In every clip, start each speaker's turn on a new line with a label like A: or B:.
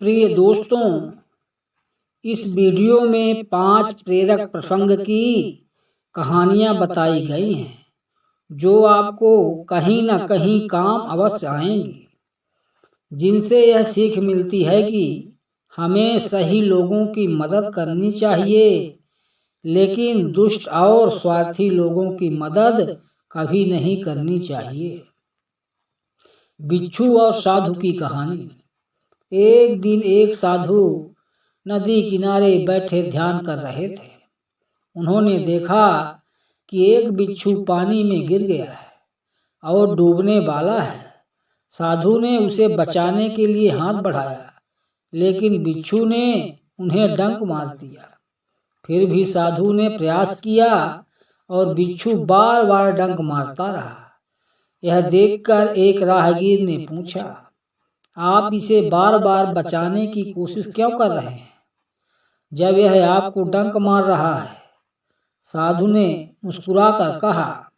A: प्रिय दोस्तों, इस वीडियो में 5 प्रेरक प्रसंग की कहानियां बताई गई हैं जो आपको कहीं न कहीं काम अवश्य आएंगी, जिनसे यह सीख मिलती है कि हमें सही लोगों की मदद करनी चाहिए, लेकिन दुष्ट और स्वार्थी लोगों की मदद कभी नहीं करनी चाहिए। बिच्छू और साधु की कहानी। एक दिन एक साधु नदी किनारे बैठे ध्यान कर रहे थे। उन्होंने देखा कि एक बिच्छू पानी में गिर गया है और डूबने वाला है। साधु ने उसे बचाने के लिए हाथ बढ़ाया, लेकिन बिच्छू ने उन्हें डंक मार दिया। फिर भी साधु ने प्रयास किया और बिच्छू बार बार डंक मारता रहा। यह देखकर एक राहगीर ने पूछा, आप इसे बार बार बचाने की कोशिश क्यों कर रहे हैं, जब यह आपको डंक मार रहा है? साधु ने मुस्कुराकर कहा,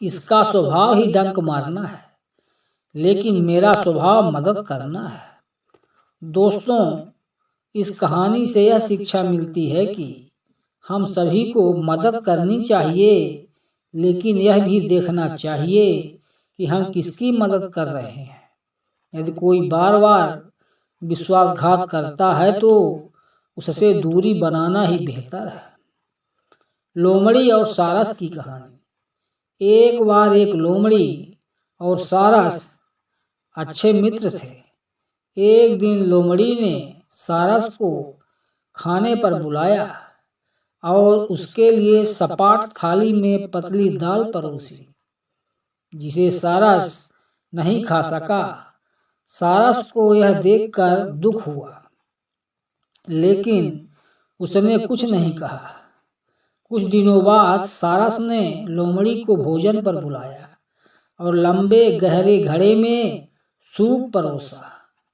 A: इसका स्वभाव ही डंक मारना है, लेकिन मेरा स्वभाव मदद करना है। दोस्तों, इस कहानी से यह शिक्षा मिलती है कि हम सभी को मदद करनी चाहिए, लेकिन यह भी देखना चाहिए कि हम किसकी मदद कर रहे हैं। यदि कोई बार बार विश्वासघात करता है तो उससे दूरी बनाना ही बेहतर है। लोमड़ी और सारस की कहानी। एक बार एक लोमड़ी और सारस अच्छे मित्र थे। एक दिन लोमड़ी ने सारस को खाने पर बुलाया और उसके लिए सपाट थाली में पतली दाल परोसी, जिसे सारस नहीं खा सका। सारस को यह देखकर दुख हुआ, लेकिन उसने कुछ नहीं कहा। कुछ दिनों बाद सारस ने लोमड़ी को भोजन पर बुलाया और लंबे गहरे घड़े में सूप परोसा,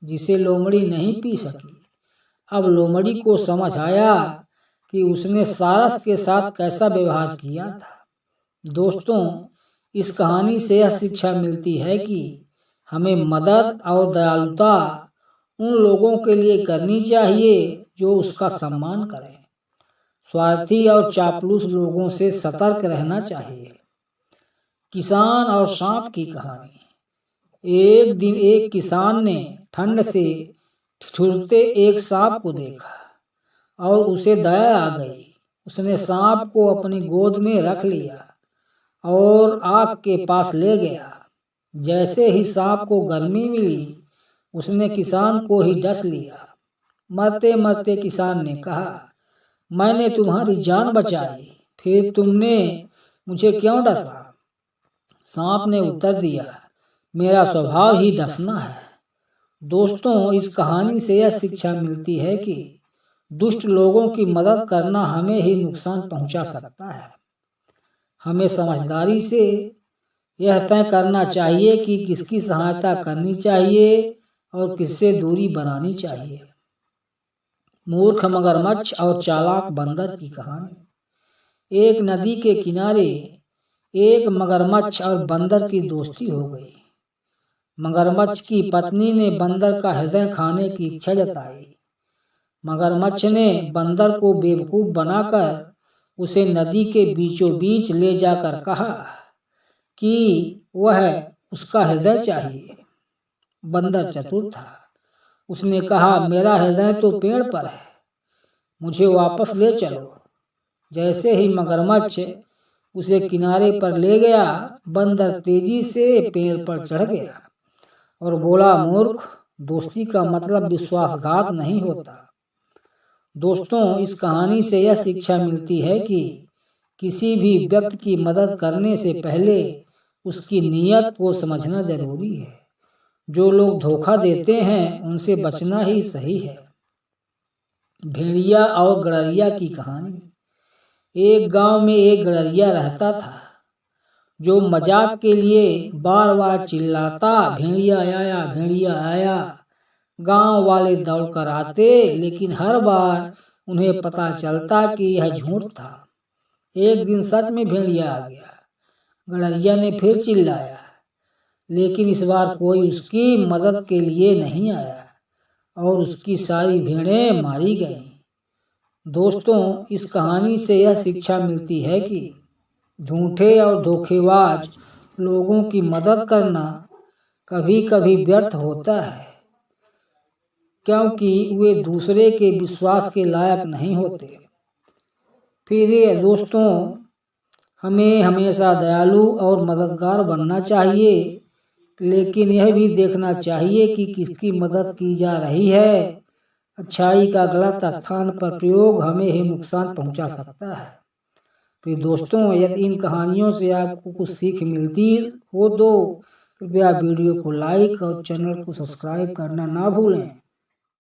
A: जिसे लोमड़ी नहीं पी सकी। अब लोमड़ी को समझ आया कि उसने सारस के साथ कैसा व्यवहार किया था। दोस्तों, इस कहानी से यह शिक्षा मिलती है कि हमें मदद और दयालुता उन लोगों के लिए करनी चाहिए जो उसका सम्मान करें। स्वार्थी और चापलूस लोगों से सतर्क रहना चाहिए। किसान और सांप की कहानी। एक दिन एक किसान ने ठंड से ठिठुरते एक सांप को देखा और उसे दया आ गई। उसने सांप को अपनी गोद में रख लिया और आग के पास ले गया। जैसे ही सांप को गर्मी मिली, उसने किसान को ही डस लिया। मरते मरते किसान ने कहा, मैंने तुम्हारी जान बचाई, फिर तुमने मुझे क्यों डसा? सांप ने उत्तर दिया, मेरा स्वभाव ही डसना है। दोस्तों, इस कहानी से यह शिक्षा मिलती है कि दुष्ट लोगों की मदद करना हमें ही नुकसान पहुंचा सकता है। हमें समझदारी से यह तय करना चाहिए कि किसकी सहायता करनी चाहिए और किससे दूरी बनानी चाहिए। मूर्ख मगरमच्छ और चालाक बंदर की कहानी। एक नदी के किनारे एक मगरमच्छ और बंदर की दोस्ती हो गई। मगरमच्छ की पत्नी ने बंदर का हृदय खाने की इच्छा जताई। मगरमच्छ ने बंदर को बेवकूफ बनाकर उसे नदी के बीचों बीच ले जाकर कहा कि वह उसका हृदय चाहिए। बंदर चतुर था। उसने कहा, मेरा हृदय तो पेड़ पर है, मुझे वापस ले चलो। जैसे ही मगरमच्छ उसे किनारे पर ले गया, बंदर तेजी से पेड़ पर चढ़ गया और बोला, मूर्ख, दोस्ती का मतलब विश्वासघात नहीं होता। दोस्तों, इस कहानी से यह शिक्षा मिलती है कि किसी भी व्यक्ति की मदद करने से पहले उसकी नीयत को समझना जरूरी है। जो लोग धोखा देते हैं उनसे बचना ही सही है। भेड़िया और गड़रिया की कहानी। एक गांव में एक गड़रिया रहता था जो मजाक के लिए बार बार चिल्लाता, भेड़िया आया, भेड़िया आया। गांव वाले दौड़कर आते, लेकिन हर बार उन्हें पता चलता कि यह झूठ था। एक दिन सच में भेड़िया आ गया। गड़रिया ने फिर चिल्लाया, लेकिन इस बार कोई उसकी मदद के लिए नहीं आया। और उसकी सारी भेड़ें मारी गईं। दोस्तों, इस कहानी से यह शिक्षा मिलती है कि झूठे और धोखेबाज लोगों की मदद करना कभी कभी व्यर्थ होता है, क्योंकि वे दूसरे के विश्वास के लायक नहीं होते। फिर ये दोस्तों, हमें हमेशा दयालु और मददगार बनना चाहिए, लेकिन यह भी देखना चाहिए कि किसकी मदद की जा रही है। अच्छाई का गलत स्थान पर प्रयोग हमें ही नुकसान पहुंचा सकता है। फिर दोस्तों, यदि इन कहानियों से आपको कुछ सीख मिलती हो तो कृपया वीडियो को लाइक और चैनल को सब्सक्राइब करना ना भूलें।